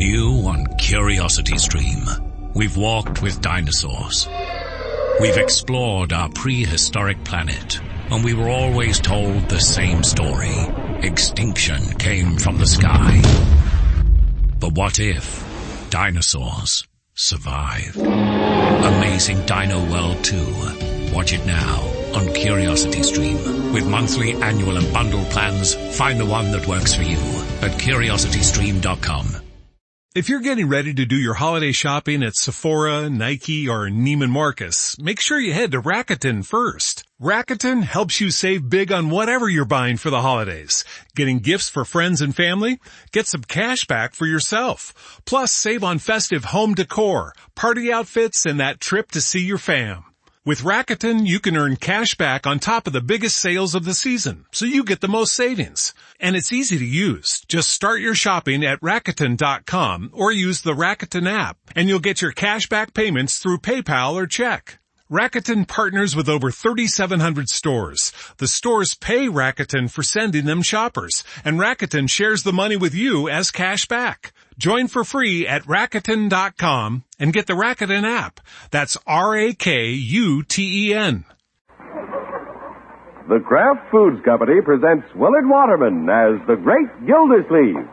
New on Curiosity Stream. We've walked with dinosaurs. We've explored our prehistoric planet, and we were always told the same story. Extinction came from the sky. But what if dinosaurs survived? Amazing Dino World 2. Watch it now on Curiosity Stream. With monthly, annual, and bundle plans, find the one that works for you at curiositystream.com. If you're getting ready to do your holiday shopping at Sephora, Nike, or Neiman Marcus, make sure you head to Rakuten first. Rakuten helps you save big on whatever you're buying for the holidays. Getting gifts for friends and family? Get some cash back for yourself. Plus, save on festive home decor, party outfits, and that trip to see your fam. With Rakuten, you can earn cash back on top of the biggest sales of the season, so you get the most savings. And it's easy to use. Just start your shopping at Rakuten.com or use the Rakuten app, and you'll get your cash back payments through PayPal or check. Rakuten partners with over 3,700 stores. The stores pay Rakuten for sending them shoppers, and Rakuten shares the money with you as cash back. Join for free at Rakuten.com and get the Rakuten app. That's Rakuten. The Kraft Foods Company presents Willard Waterman as the Great Gildersleeve.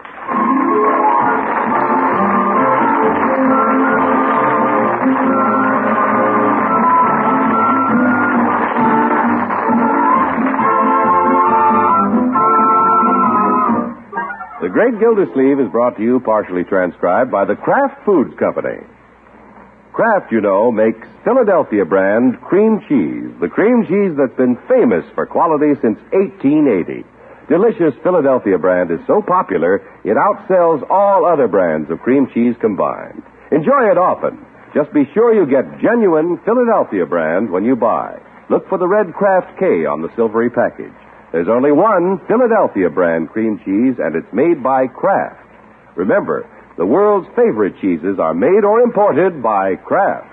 The Great Gildersleeve is brought to you, partially transcribed, by the Kraft Foods Company. Kraft, you know, makes Philadelphia brand cream cheese, the cream cheese that's been famous for quality since 1880. Delicious Philadelphia brand is so popular, it outsells all other brands of cream cheese combined. Enjoy it often. Just be sure you get genuine Philadelphia brand when you buy. Look for the red Kraft K on the silvery package. There's only one Philadelphia brand cream cheese, and it's made by Kraft. Remember, the world's favorite cheeses are made or imported by Kraft.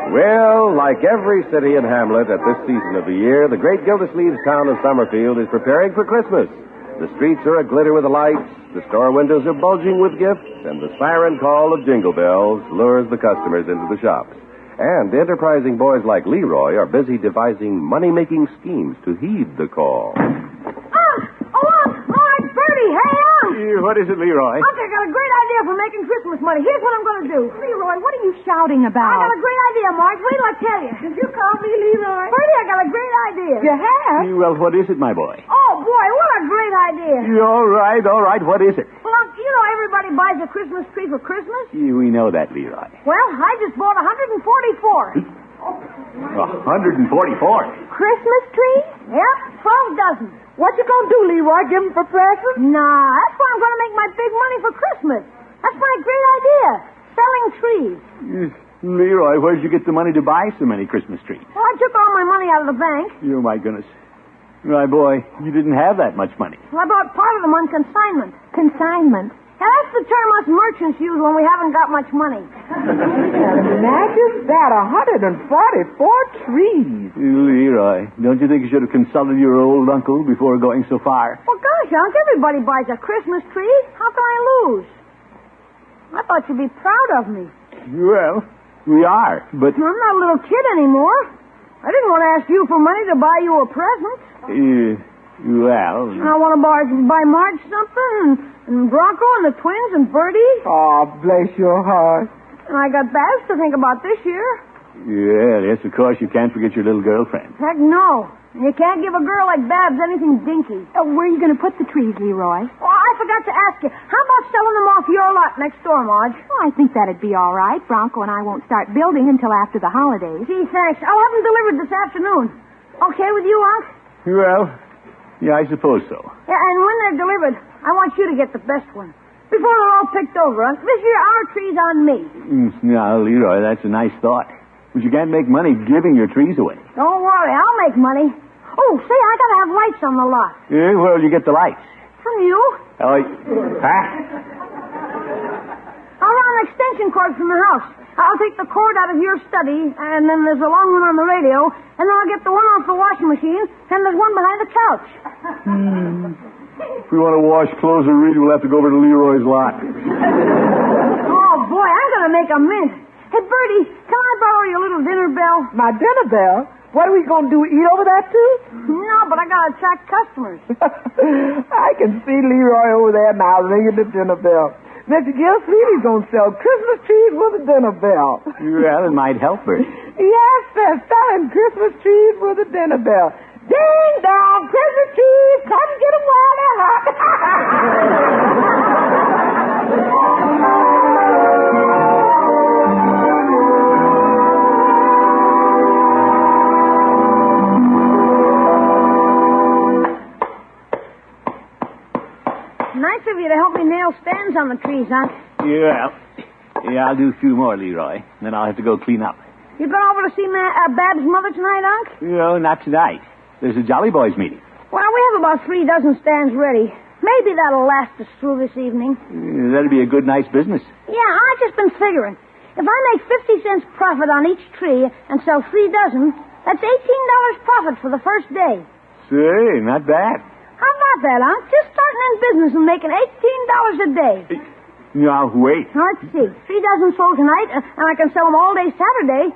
Well, like every city and hamlet at this season of the year, the great Gildersleeve's town of Summerfield is preparing for Christmas. The streets are aglitter with the lights, the store windows are bulging with gifts, and the siren call of jingle bells lures the customers into the shops. And enterprising boys like Leroy are busy devising money-making schemes to heed the call. It's Bertie. Hey, What is it, Leroy? Unc, I got a great idea for making Christmas money. Here's what I'm going to do. Leroy, what are you shouting about? I got a great idea, Marge. Wait till I tell you. Did you call me Leroy? Bertie, I got a great idea. You have? Well, what is it, my boy? Oh, boy, what a great idea. All right. What is it? Well, Unc, you know everybody buys a Christmas tree for Christmas? We know that, Leroy. Well, I just bought 144. 144? Christmas trees? Yep, 12 dozen. What you gonna do, Leroy? Give them for presents? Nah, that's why I'm going to make my big money for Christmas. That's my great idea. Selling trees. Leroy, where'd you get the money to buy so many Christmas trees? Well, I took all my money out of the bank. Oh, my goodness. My boy, you didn't have that much money. Well, I bought part of them on consignment. Consignment? Yeah, that's the term us merchants use when we haven't got much money. Imagine that, 144 trees. Leroy, don't you think you should have consulted your old uncle before going so far? Well, gosh, Unc, everybody buys a Christmas tree. How can I lose? I thought you'd be proud of me. Well, we are, but... I'm not a little kid anymore. I didn't want to ask you for money to buy you a present. Well... I want to buy Marge something, and Bronco and the twins and Bertie. Oh, bless your heart. And I got Babs to think about this year. Yeah, yes, of course, you can't forget your little girlfriend. Heck no. And you can't give a girl like Babs anything dinky. Where are you going to put the trees, Leroy? Oh, I forgot to ask you. How about selling them off your lot next door, Marge? Oh, I think that'd be all right. Bronco and I won't start building until after the holidays. Gee, thanks. I'll have them delivered this afternoon. Okay with you, Unc? Well, yeah, I suppose so. Yeah, and when they're delivered, I want you to get the best one. Before they're all picked over, Unc. This year, our tree's on me. Now, Leroy, that's a nice thought. But you can't make money giving your trees away. Don't worry, I'll make money. Oh, say, I gotta have lights on the lot. Yeah, where'll you get the lights? From you. Huh? I'll run an extension cord from the house. I'll take the cord out of your study, and then there's a long one on the radio, and then I'll get the one off the washing machine, and there's one behind the couch. If we want to wash clothes or read, we'll have to go over to Leroy's lot. Oh, boy, I'm going to make a mint. Hey, Bertie, can I borrow your little dinner bell? My dinner bell? What are we going to do, eat over that, too? No, but I got to attract customers. I can see Leroy over there now ringing the dinner bell. Mr. Gildersleeve is going to sell Christmas trees with a dinner bell. Well, it might help her. Yes, sir, selling Christmas trees with a dinner bell. Ding dong, Christmas trees, come get them while they're hot. Nice of you to help me nail stands on the trees, Unc. Yeah, I'll do a few more, Leroy. Then I'll have to go clean up. You going over to see Bab's mother tonight, Unc? No, not tonight. There's a Jolly Boys meeting. Well, we have about 3 dozen stands ready. Maybe that'll last us through this evening. That'd be a good, nice business. Yeah, I've just been figuring. If I make 50 cents profit on each tree and sell 3 dozen, that's $18 profit for the first day. Say, not bad. How about that, Unc? Just starting in business and making $18 a day. Now, wait. Let's see. 3 dozen sold tonight, and I can sell them all day Saturday.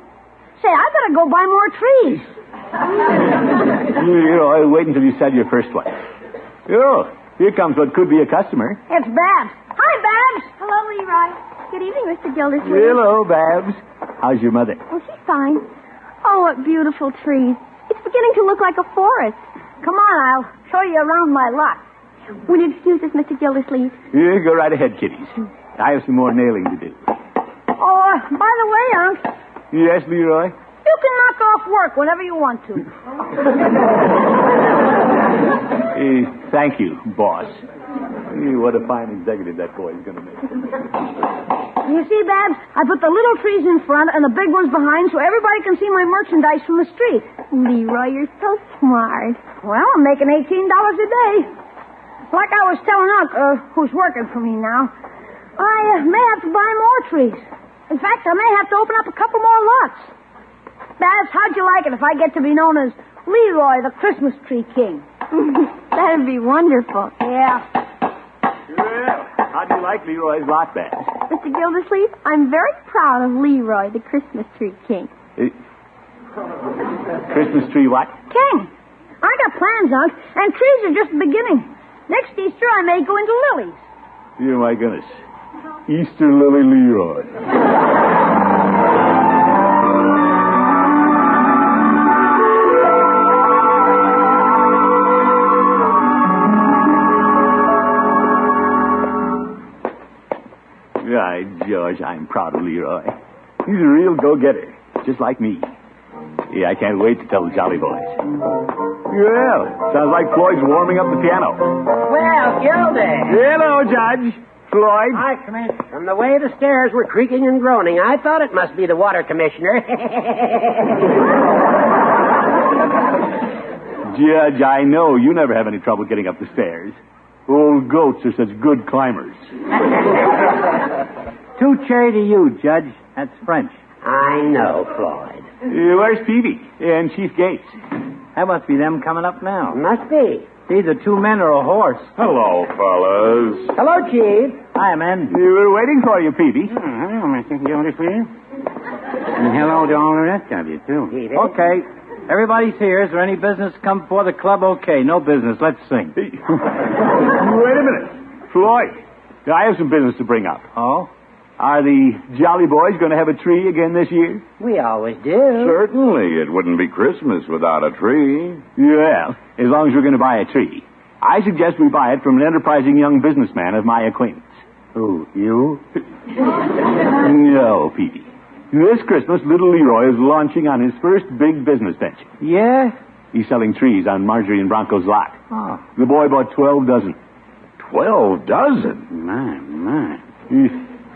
Say, I better go buy more trees. Leroy, wait until you sell your first one. Oh, here comes what could be a customer. It's Babs. Hi, Babs. Hello, Leroy. Good evening, Mr. Gildersleeve. Hello, Babs. How's your mother? Oh, she's fine. Oh, what beautiful trees. It's beginning to look like a forest. Come on, I'll show you around my lot. Will you excuse us, Mr. Gildersleeve? Yeah, go right ahead, kiddies. I have some more nailing to do. Oh, by the way, Unc. Yes, Leroy? You can knock off work whenever you want to. Thank you, boss. What a fine executive that boy is going to make. You see, Babs, I put the little trees in front and the big ones behind so everybody can see my merchandise from the street. Leroy, you're so smart. Well, I'm making $18 a day. Like I was telling Unc, who's working for me now, I may have to buy more trees. In fact, I may have to open up a couple more lots. Babs, how'd you like it if I get to be known as Leroy, the Christmas Tree King? That'd be wonderful. Yeah. Well, how do you like Leroy's lot, Babs? Mr. Gildersleeve, I'm very proud of Leroy, the Christmas Tree King. Christmas tree what? King. I got plans, Unc, and trees are just the beginning. Next Easter, I may go into lilies. Oh, my goodness. Easter Lily Leroy. Right, George, I'm proud of Leroy. He's a real go-getter, just like me. Yeah, I can't wait to tell the Jolly Boys. Well, sounds like Floyd's warming up the piano. Well, Gildy. Hello, Judge. Floyd. Hi, Commissioner. From the way the stairs were creaking and groaning, I thought it must be the water commissioner. Judge, I know you never have any trouble getting up the stairs. Old goats are such good climbers. Too cherry to you, Judge. That's French. I know, Floyd. Where's Peavy and Chief Gates? That must be them coming up now. Must be. It's either 2 men or a horse. Hello, fellas. Hello, Chief. Hi, men. We were waiting for you, Peavy. Hello, Mr. Gildersleeve. And hello to all the rest of you, too. Peavy. Okay. Everybody's here. Is there any business come before the club? Okay, no business. Let's sing. Wait a minute. Floyd, I have some business to bring up. Oh? Are the Jolly Boys going to have a tree again this year? We always do. Certainly, it wouldn't be Christmas without a tree. Well, as long as we're going to buy a tree, I suggest we buy it from an enterprising young businessman of my acquaintance. Who, you? No, Petey. This Christmas, little Leroy is launching on his first big business venture. Yeah? He's selling trees on Marjorie and Bronco's lot. Oh. The boy bought 12 dozen. 12 dozen? My.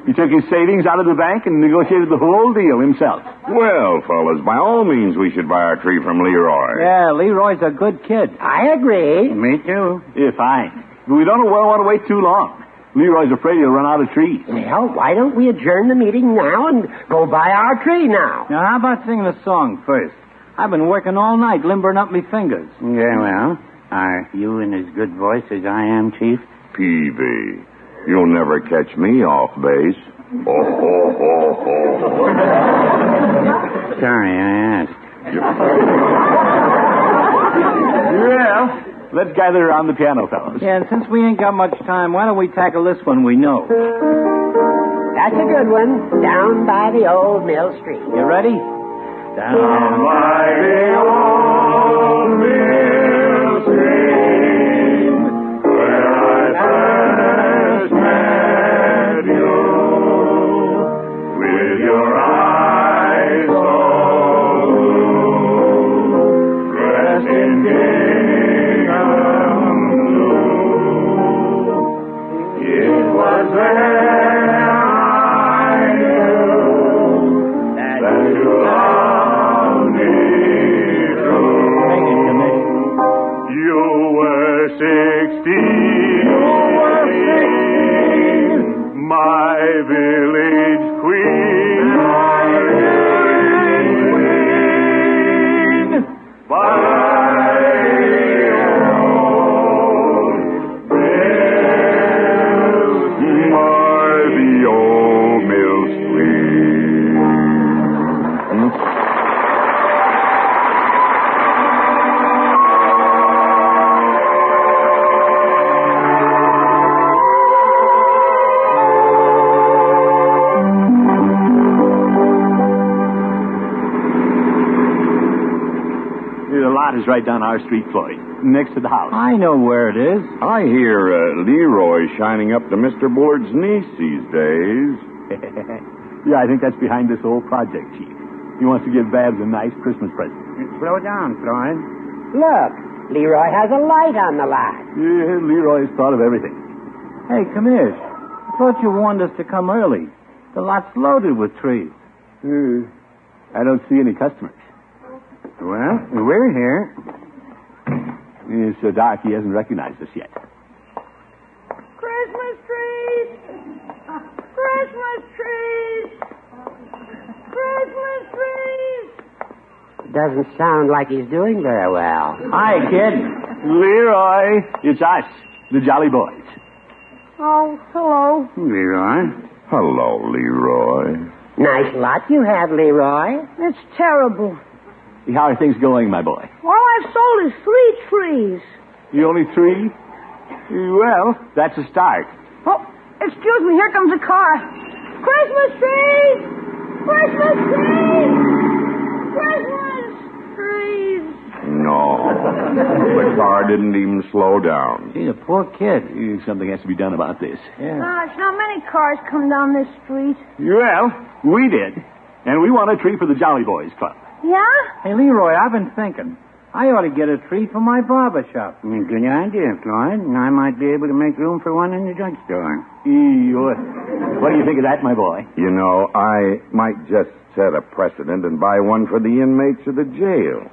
He took his savings out of the bank and negotiated the whole deal himself. Well, fellas, by all means, we should buy our tree from Leroy. Yeah, Leroy's a good kid. I agree. Me, too. Yeah, fine. But we don't want to wait too long. Leroy's afraid he'll run out of trees. Well, why don't we adjourn the meeting now and go buy our tree now? Now, how about singing a song first? I've been working all night limbering up my fingers. Yeah, well, are you in as good voice as I am, Chief? Peavy, you'll never catch me off base. Oh, ho, ho, ho. Sorry, I asked. Well, let's gather around the piano, fellas. Yeah, and since we ain't got much time, why don't we tackle this one we know? That's a good one. Down by the old mill street. You ready? Down by the old mill stream, where I first met you, with your eyes so blue, dressed in gingham blue. It was there I knew that you loved me true. You were 16, my village queen, by the old mill street. The lot is right down our street, Floyd, next to the house. I know where it is. I hear Leroy shining up to Mr. Bullard's niece these days. Yeah, I think that's behind this whole project, Chief. He wants to give Babs a nice Christmas present. Slow down, Floyd. Look, Leroy has a light on the lot. Yeah, Leroy's thought of everything. Hey, Commish, I thought you warned us to come early. The lot's loaded with trees. I don't see any customers. Well, we're here. It's so dark he hasn't recognized us yet. Christmas trees! Christmas trees! Christmas trees! Doesn't sound like he's doing very well. Hi, kid. Leroy. It's us, the Jolly Boys. Oh, hello. Leroy. Hello, Leroy. Nice lot you have, Leroy. It's terrible. How are things going, my boy? All I've sold is 3 trees. You only 3? Well, that's a start. Oh, excuse me, here comes a car. Christmas trees! Christmas trees! Christmas trees! No. The car didn't even slow down. Gee, the poor kid. Something has to be done about this. Yeah. Gosh, not many cars come down this street. Well, we did. And we want a tree for the Jolly Boys Club. Yeah? Hey, Leroy, I've been thinking. I ought to get a tree for my barber shop. Good idea, Floyd. And I might be able to make room for one in the drugstore. What do you think of that, my boy? You know, I might just set a precedent and buy one for the inmates of the jail.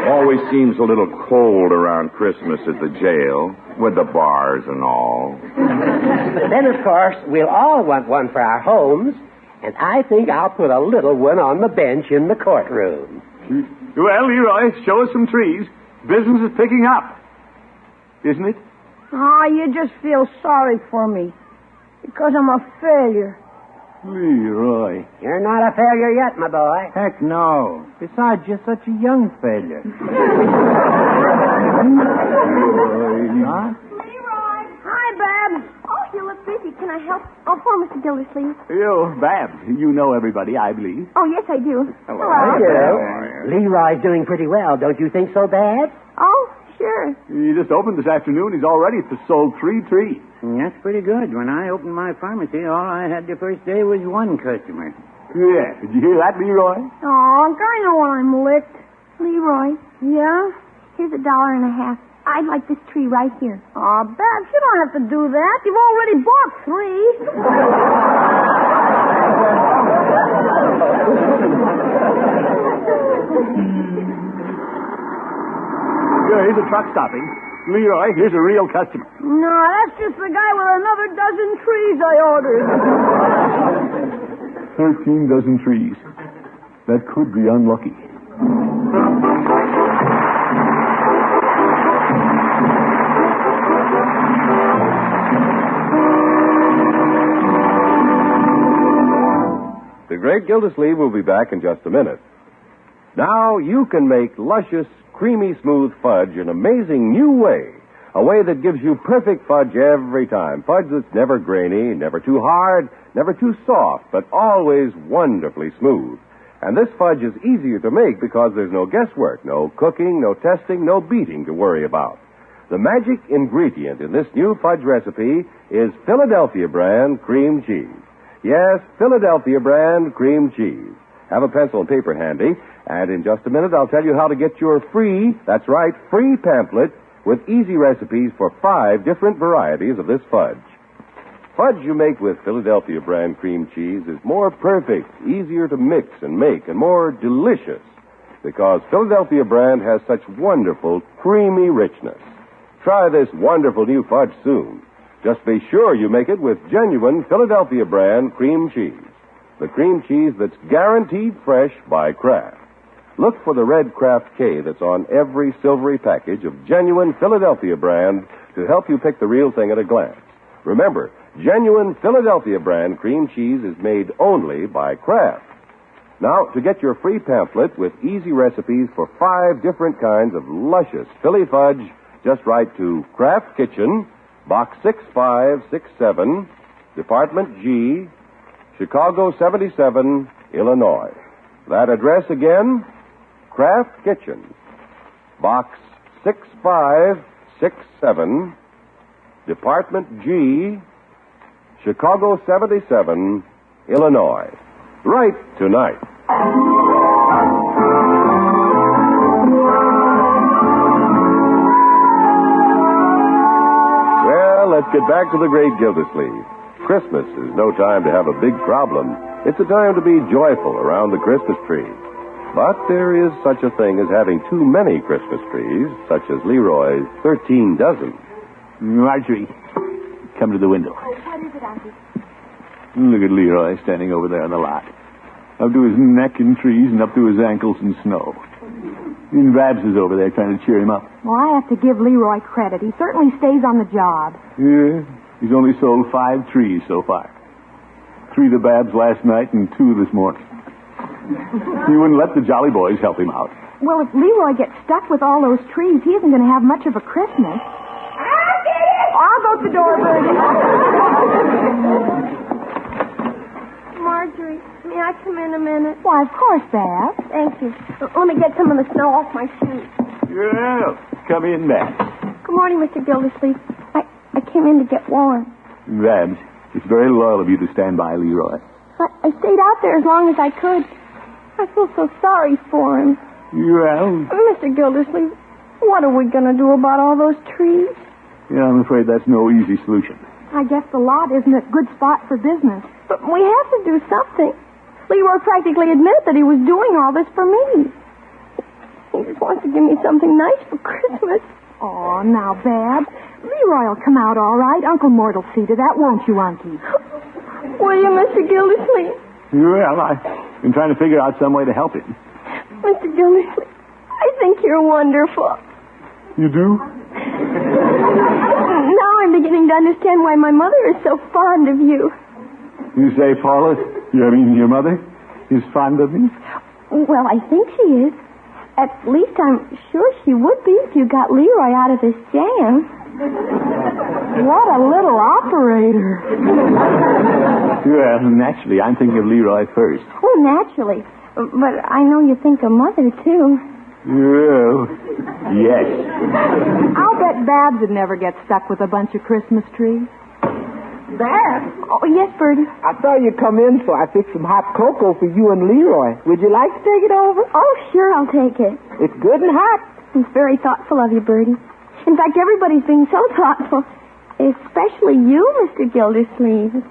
Always seems a little cold around Christmas at the jail, with the bars and all. Then, of course, we'll all want one for our homes, and I think I'll put a little one on the bench in the courtroom. Well, Leroy, show us some trees. Business is picking up. Isn't it? Oh, you just feel sorry for me. Because I'm a failure. Leroy. You're not a failure yet, my boy. Heck no. Besides, you're such a young failure. Huh? Leroy! Hi, Babs. Oh, you look busy. Can I help? Oh, poor Mr. Gildersleeve. You, Babs, you know everybody, I believe. Oh, yes, I do. Leroy's doing pretty well. Don't you think so, Babs? Oh, sure. He just opened this afternoon. He's already sold 3 trees. That's pretty good. When I opened my pharmacy, all I had the first day was 1 customer. Yeah, did you hear that, Leroy? Oh, Unc, I know when I'm licked. Leroy, Yeah? here's $1.50. I'd like this tree right here. Oh, Babs, you don't have to do that. You've already bought 3. Here's a truck stopping. Leroy, here's a real customer. No, that's just the guy with another dozen trees I ordered. 13 dozen trees. That could be unlucky. The great Gildersleeve will be back in just a minute. Now you can make luscious, creamy, smooth fudge an amazing new way. A way that gives you perfect fudge every time. Fudge that's never grainy, never too hard, never too soft, but always wonderfully smooth. And this fudge is easier to make because there's no guesswork, no cooking, no testing, no beating to worry about. The magic ingredient in this new fudge recipe is Philadelphia brand cream cheese. Yes, Philadelphia brand cream cheese. Have a pencil and paper handy, and in just a minute I'll tell you how to get your free, that's right, free pamphlet with easy recipes for 5 different varieties of this fudge. Fudge you make with Philadelphia brand cream cheese is more perfect, easier to mix and make, and more delicious because Philadelphia brand has such wonderful, creamy richness. Try this wonderful new fudge soon. Just be sure you make it with genuine Philadelphia brand cream cheese. The cream cheese that's guaranteed fresh by Kraft. Look for the red Kraft K that's on every silvery package of genuine Philadelphia brand to help you pick the real thing at a glance. Remember, genuine Philadelphia brand cream cheese is made only by Kraft. Now, to get your free pamphlet with easy recipes for 5 different kinds of luscious Philly fudge, just write to Kraft Kitchen, Box 6567, Department G, Chicago 77, Illinois. That address again, Kraft Kitchen, Box 6567, Department G, Chicago 77, Illinois. Write tonight. Well, let's get back to the great Gildersleeve. Christmas is no time to have a big problem. It's a time to be joyful around the Christmas tree. But there is such a thing as having too many Christmas trees, such as Leroy's 13 dozen. Marjorie, come to the window. Oh, what is it, Auntie? Look at Leroy standing over there on the lot. Up to his neck in trees and up to his ankles in snow. And Babs is over there trying to cheer him up. Well, I have to give Leroy credit. He certainly stays on the job. Yeah, he's only sold 5 trees so far. 3 to Babs last night and 2 this morning. He wouldn't let the Jolly Boys help him out. Well, if Leroy gets stuck with all those trees, he isn't going to have much of a Christmas. I'll go to the door, Bertie. Marjorie, may I come in a minute? Why, of course, Babs. Thank you. Let me get some of the snow off my shoes. Yeah, come in, Babs. Good morning, Mr. Gildersleeve. I came in to get warm. Babs, it's very loyal of you to stand by Leroy. I stayed out there as long as I could. I feel so sorry for him. Well... Mr. Gildersleeve, what are we going to do about all those trees? Yeah, I'm afraid that's no easy solution. I guess the lot isn't a good spot for business. But we have to do something. Leroy practically admitted that he was doing all this for me. He just wants to give me something nice for Christmas. Oh, now, Babs, Leroy will come out all right. Uncle Mort will see to that, won't you, Unky? Will you, Mr. Gildersleeve? Well, I've been trying to figure out some way to help him. Mr. Gildersleeve, I think you're wonderful. You do? Now I'm beginning to understand why my mother is so fond of you. You say Paula, your mother, is fond of me? Well, I think she is. At least I'm sure she would be if you got Leroy out of this jam. What a little operator. Well, naturally, I'm thinking of Leroy first. Oh, naturally. But I know you think of Mother, too. Well, yes. I'll bet Babs would never get stuck with a bunch of Christmas trees. Babs? Oh, yes, Bertie. I saw you come in, so I fixed some hot cocoa for you and Leroy. Would you like to take it over? Oh, sure, I'll take it. It's good and hot. It's very thoughtful of you, Bertie. In fact, everybody's being so thoughtful. Especially you, Mr. Gildersleeve.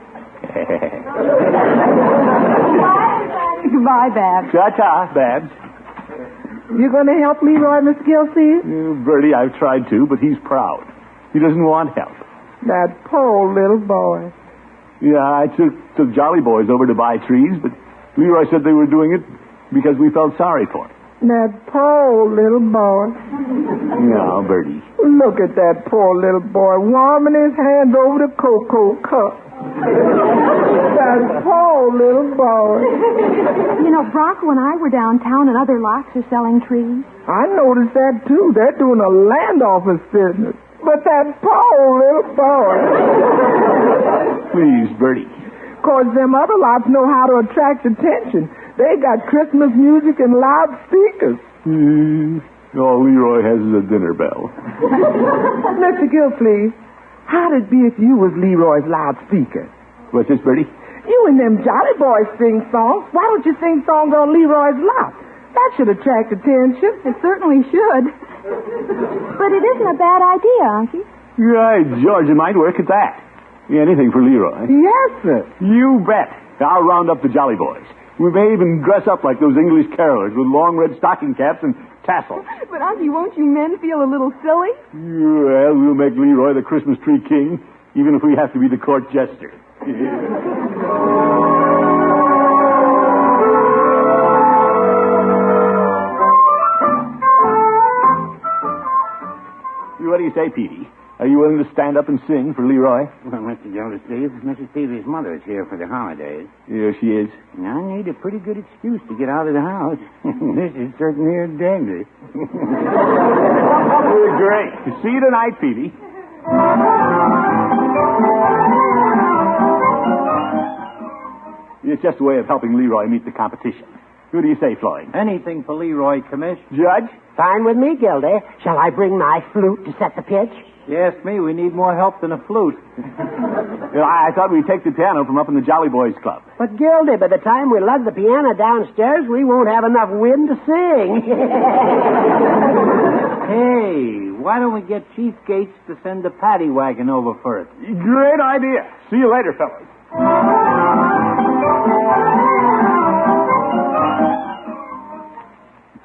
Goodbye, Babs. Ta-ta, Babs. You going to help Leroy, Miss Gildersleeve? Bertie, I've tried to, but he's proud. He doesn't want help. That poor little boy. Yeah, I took Jolly Boys over to buy trees, but Leroy said they were doing it because we felt sorry for him. That poor little boy. Now, Bertie. Look at that poor little boy warming his hands over the cocoa cup. That poor little boy. You know, Bronco and I were downtown and other lots are selling trees. I noticed that, too. They're doing a land office business. But that poor little boy. Please, Bertie. 'Cause them other lots know how to attract attention. They got Christmas music and loudspeakers. All Leroy has is a dinner bell. Mr. Gildersleeve, how'd it be if you was Leroy's loudspeaker? What's this, Bertie? You and them Jolly Boys sing songs. Why don't you sing songs on Leroy's lot? That should attract attention. It certainly should. But it isn't a bad idea, Unky. Right, George, it might work at that. Anything for Leroy. Yes, sir. You bet. I'll round up the Jolly Boys. We may even dress up like those English carolers with long red stocking caps and tassels. But, Unky, won't you men feel a little silly? Well, we'll make Leroy the Christmas tree king, even if we have to be the court jester. What do you say, Petey? Are you willing to stand up and sing for Leroy? Well, Mr. Gildersleeve, Mrs. Peavy's mother is here for the holidays. Yeah, she is. And I need a pretty good excuse to get out of the house. This is certainly a dandy. Great. See you tonight, Peavy. It's just a way of helping Leroy meet the competition. Who do you say, Floyd? Anything for Leroy, Commish. Judge? Fine with me, Gildy. Shall I bring my flute to set the pitch? Yes, me. We need more help than a flute. I thought we'd take the piano from up in the Jolly Boys Club. But, Gildy, by the time we lug the piano downstairs, we won't have enough wind to sing. Hey, why don't we get Chief Gates to send a paddy wagon over first? Great idea. See you later, fellas.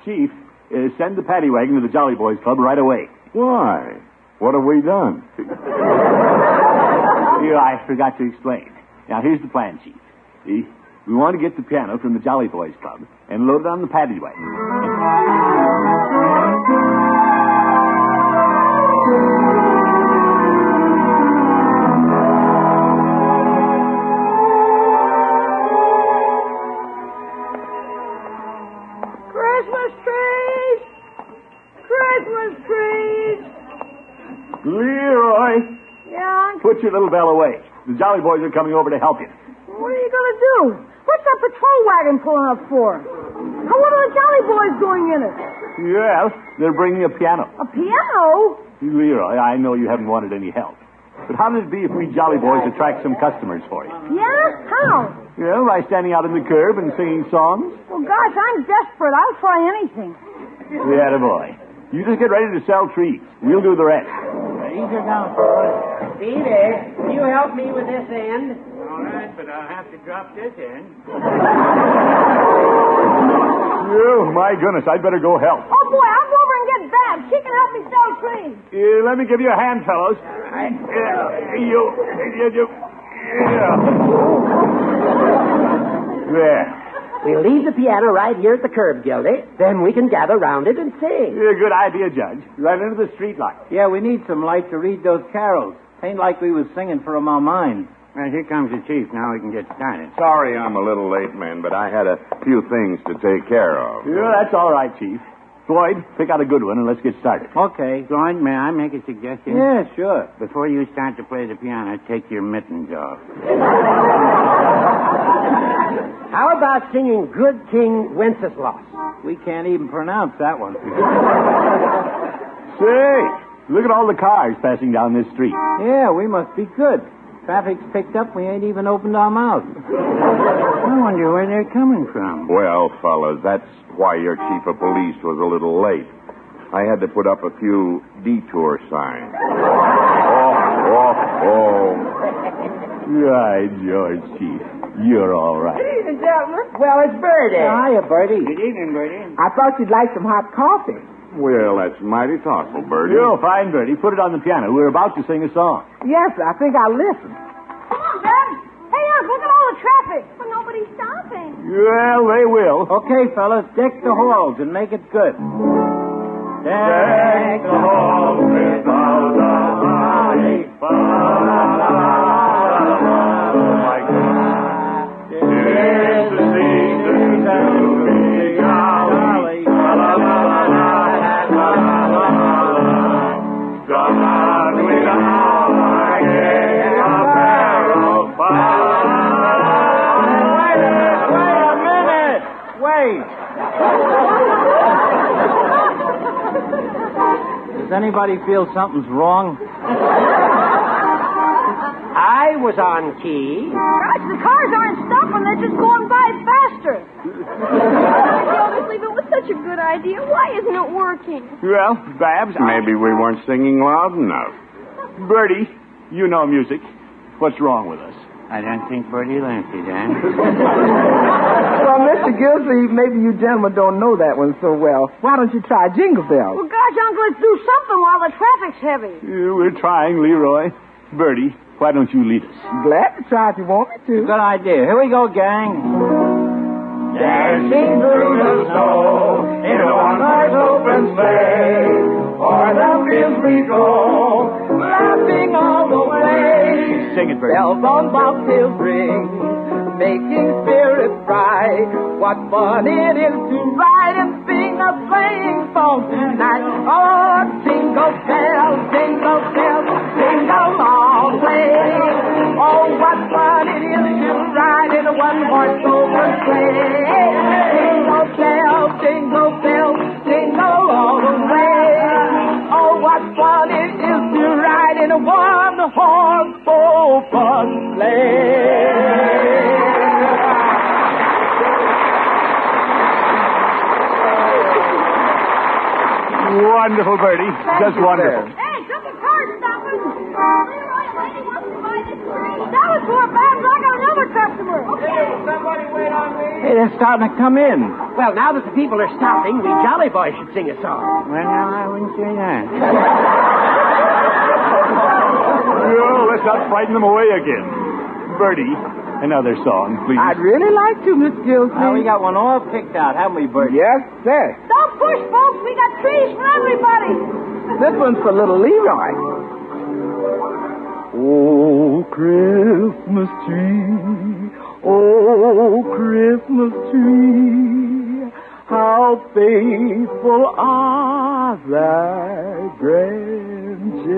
Chief, send the paddy wagon to the Jolly Boys Club right away. Why? What have we done? Here, I forgot to explain. Now, here's the plan, Chief. See, we want to get the piano from the Jolly Boys Club and load it on the paddy wagon. Christmas trees! Christmas trees! Leroy! Yeah? Put your little bell away. The Jolly Boys are coming over to help you. What are you going to do? What's that patrol wagon pulling up for? And what are the Jolly Boys doing in it? Well, they're bringing a piano. A piano? Leroy, I know you haven't wanted any help. But how would it be if we Jolly Boys attract some customers for you? Yeah? How? Well, by standing out on the curb and singing songs. Well, gosh, I'm desperate. I'll try anything. Yeah, boy. You just get ready to sell trees. We'll do the rest. These are down, fellas. Peter, can you help me with this end? All right, but I'll have to drop this in. Oh, my goodness, I'd better go help. Oh, boy, I'll go over and get Babs. She can help me sell trees. Let me give you a hand, fellows. There. We'll leave the piano right here at the curb, Gildy. Then we can gather round it and sing. Good idea, Judge. Right into the street light. Yeah, we need some light to read those carols. Ain't like we was singing for 'em our mind. Well, here comes the chief. Now we can get started. Sorry I'm a little late, men, but I had a few things to take care of. Yeah, that's all right, Chief. Floyd, pick out a good one and let's get started. Okay. Floyd, may I make a suggestion? Yeah, sure. Before you start to play the piano, take your mittens off. How about singing Good King Wenceslas? We can't even pronounce that one. Say, look at all the cars passing down this street. Yeah, we must be good. Traffic's picked up. We ain't even opened our mouths. I wonder where they're coming from. Well, fellas, that's why your chief of police was a little late. I had to put up a few detour signs. Oh. Right, George, Chief. You're all right. Good evening, gentlemen. Well, it's Bertie. Hiya, Bertie. Good evening, Bertie. I thought you'd like some hot coffee. Well, that's mighty thoughtful, Bertie. You're fine, Bertie. Put it on the piano. We're about to sing a song. Yes, I think I'll listen. Come on, Dad. Hey, look at all the traffic. But nobody's stopping. Well, they will. Okay, fellas, deck the halls and make it good. Deck the halls with all the holly. Tis the season to be jolly. Come on with our gay apparel. Wait. Does anybody feel something's wrong? I was on key. Gosh, the cars aren't stopping. They're just going by faster. Gildersleeve, it was such a good idea. Why isn't it working? Well, Babs, Maybe we weren't singing loud enough. Bertie, you know music. What's wrong with us? I don't think Bertie learned it, Dan. Well, Mr. Gildersleeve, maybe you gentlemen don't know that one so well. Why don't you try Jingle Bells? Well, gosh, Uncle, let's do something while the traffic's heavy. We're trying, Leroy. Bertie, why don't you lead us? Glad to try if you want me to. Good idea. Here we go, gang. Dashing through the snow in a one-horse open sleigh, o'er the fields we go, laughing all the way. Sing it, Bertie. Bells on bobtails ring, making spirits bright. What fun it is to ride and sing a sleighing song tonight. Oh, jingle bells, jingle all the way. Oh, what fun it is to ride in a one-horse open sleigh. Jingle bells, jingle all the way. Oh, what fun it is to ride in a one-horse open sleigh. Wonderful, Bertie. Just wonderful. Hey, look at cars stopping. Leroy, a lady wants to buy this tree. That was for Babs. I got another customer. Okay. Somebody wait on me. Hey, they're starting to come in. Well, now that the people are stopping, we jolly boys should sing a song. Well, now, I wouldn't say that. Oh, let's not frighten them away again. Bertie, another song, please. I'd really like to, Miss Gildersleeve. We got one all picked out, haven't we, Bertie? Yes, sir. Don't push, folks. We got trees for everybody. This one's for little Leroy. Oh, Christmas tree, oh, Christmas tree, how faithful are thy branches.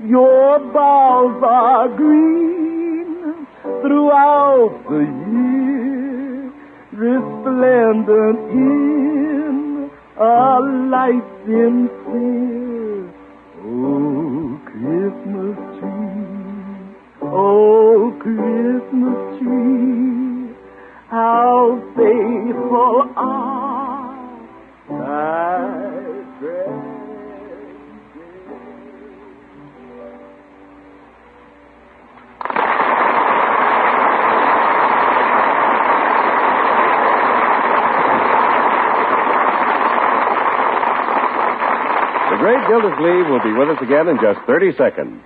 Your boughs are green throughout the year, resplendent in a light sincere. Oh, Christmas tree, how faithful are thy branches. The great Gildersleeve will be with us again in just 30 seconds.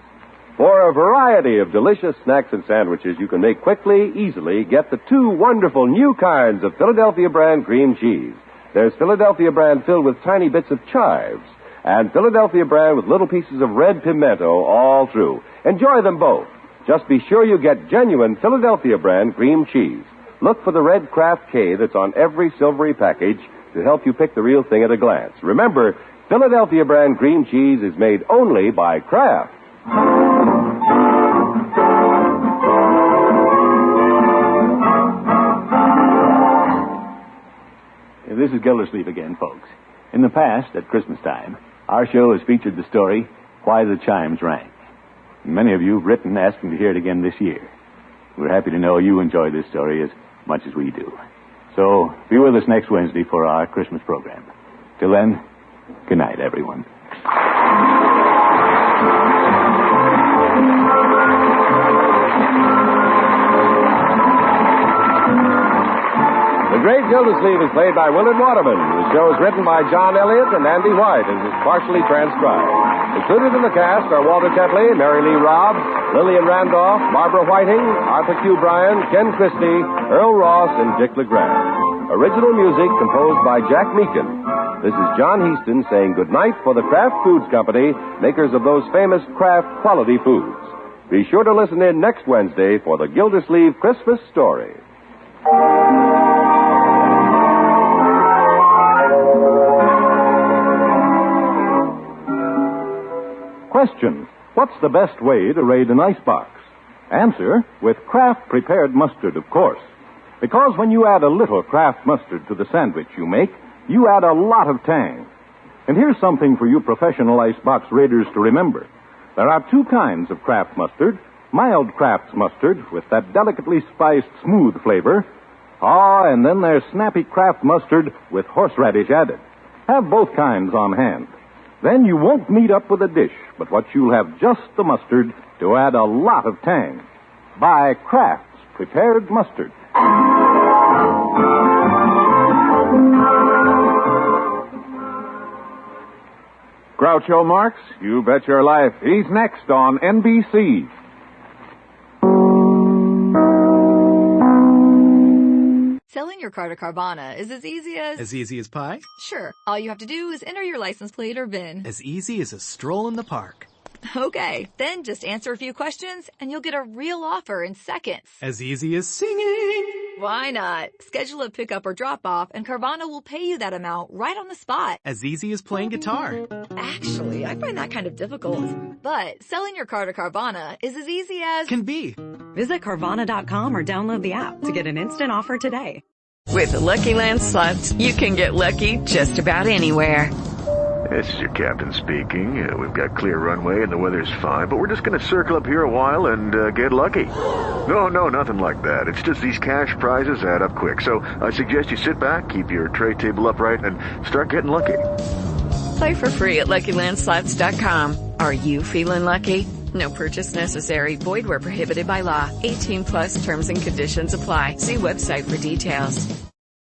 For a variety of delicious snacks and sandwiches you can make quickly, easily, get the two wonderful new kinds of Philadelphia brand cream cheese. There's Philadelphia brand filled with tiny bits of chives, and Philadelphia brand with little pieces of red pimento all through. Enjoy them both. Just be sure you get genuine Philadelphia brand cream cheese. Look for the red Kraft K that's on every silvery package to help you pick the real thing at a glance. Remember, Philadelphia brand cream cheese is made only by Kraft. This is Gildersleeve again, folks. In the past, at Christmas time, our show has featured the story, Why the Chimes Rang. Many of you have written asking to hear it again this year. We're happy to know you enjoy this story as much as we do. So, be with us next Wednesday for our Christmas program. Till then, good night, everyone. Great Gildersleeve is played by Willard Waterman. The show is written by John Elliott and Andy White and is partially transcribed. Included in the cast are Walter Tetley, Mary Lee Robb, Lillian Randolph, Barbara Whiting, Arthur Q. Bryan, Ken Christie, Earl Ross, and Dick LeGrand. Original music composed by Jack Meakin. This is John Heaston saying goodnight for the Kraft Foods Company, makers of those famous Kraft quality foods. Be sure to listen in next Wednesday for the Gildersleeve Christmas Story. Question: what's the best way to raid an icebox? Answer: with Kraft prepared mustard, of course. Because when you add a little Kraft mustard to the sandwich you make, you add a lot of tang. And here's something for you professional icebox raiders to remember. There are two kinds of Kraft mustard: mild Kraft mustard with that delicately spiced, smooth flavor. And then there's snappy Kraft mustard with horseradish added. Have both kinds on hand. Then you won't meet up with a dish, but what you'll have just the mustard to add a lot of tang. Buy Kraft's prepared mustard. Groucho Marx, you bet your life. He's next on NBC. Selling your car to Carvana is as easy as... As easy as pie? Sure. All you have to do is enter your license plate or VIN. As easy as a stroll in the park. Okay, then just answer a few questions and you'll get a real offer in seconds. As easy as singing. Why not? Schedule a pickup or drop off and Carvana will pay you that amount right on the spot. As easy as playing guitar. Actually, I find that kind of difficult. But selling your car to Carvana is as easy as... Can be. Visit Carvana.com or download the app to get an instant offer today. With the Lucky Land Slots, you can get lucky just about anywhere. This is your captain speaking. We've got clear runway and the weather's fine, but we're just going to circle up here a while and get lucky. No, nothing like that. It's just these cash prizes add up quick. So I suggest you sit back, keep your tray table upright, and start getting lucky. Play for free at LuckyLandSlots.com. Are you feeling lucky? No purchase necessary. Void where prohibited by law. 18+ terms and conditions apply. See website for details.